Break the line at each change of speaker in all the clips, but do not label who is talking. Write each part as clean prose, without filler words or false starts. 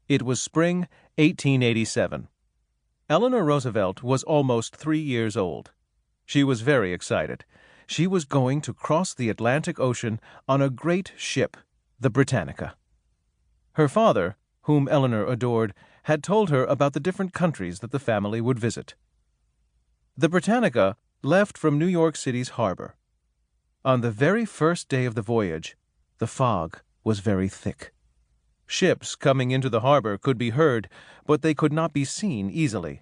It was spring 1887. Eleanor Roosevelt was almost 3 years old. She was very excited. She was going to cross the Atlantic Ocean on a great ship, the Britannica. Her father, whom Eleanor adored, had told her about the different countries that the family would visit. The Britannica left from New York City's harbor. On the very first day of the voyage, the fog was very thick. Ships coming into the harbor could be heard, but they could not be seen easily.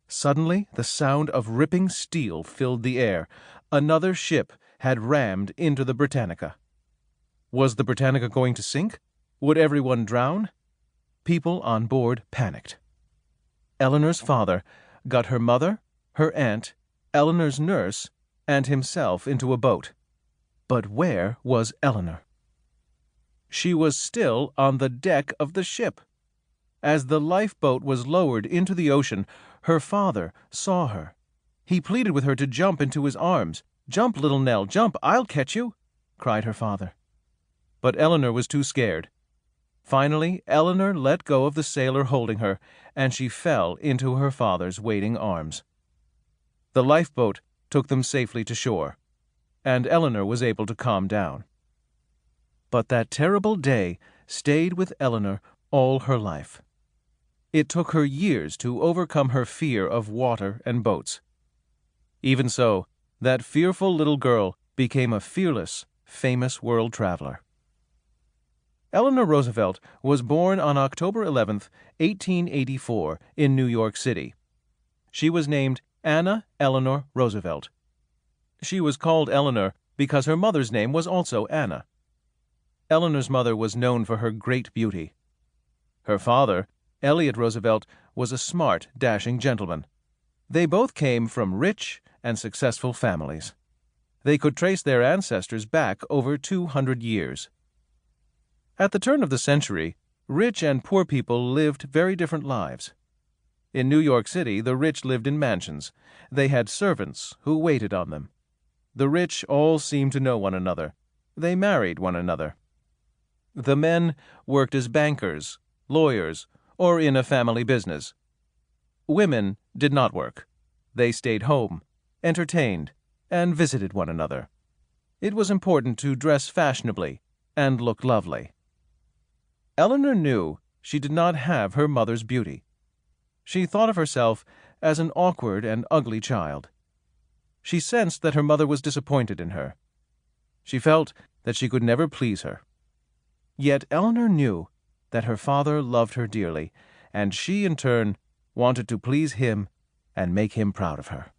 Suddenly, the sound of ripping steel filled the air. Another ship had rammed into the Britannica. Was the Britannica going to sink? Would everyone drown? People on board panicked. Eleanor's father got her mother, her aunt, Eleanor's nurse, and himself into a boat. But where was Eleanor? She was still on the deck of the ship. As the lifeboat was lowered into the ocean, her father saw her. He pleaded with her to jump into his arms. "Jump, little Nell, jump, I'll catch you," cried her father. But Eleanor was too scared. Finally, Eleanor let go of the sailor holding her, and she fell into her father's waiting arms. The lifeboat took them safely to shore, and Eleanor was able to calm down. But that terrible day stayed with Eleanor all her life. It took her years to overcome her fear of water and boats. Even so, that fearful little girl became a fearless, famous world traveler. Eleanor Roosevelt was born on October 11, 1884, in New York City. She was named Anna Eleanor Roosevelt. She was called Eleanor because her mother's name was also Anna. Eleanor's mother was known for her great beauty. Her father, Elliott Roosevelt, was a smart, dashing gentleman. They both came from rich and successful families. They could trace their ancestors back over 200 years. At the turn of the century, rich and poor people lived very different lives. In New York City, the rich lived in mansions. They had servants who waited on them. The rich all seemed to know one another. They married one another. The men worked as bankers, lawyers, or in a family business. Women did not work. They stayed home, entertained, and visited one another. It was important to dress fashionably and look lovely. Eleanor knew she did not have her mother's beauty. She thought of herself as an awkward and ugly child. She sensed that her mother was disappointed in her. She felt that she could never please her. Yet Eleanor knew that her father loved her dearly, and she, in turn, wanted to please him and make him proud of her.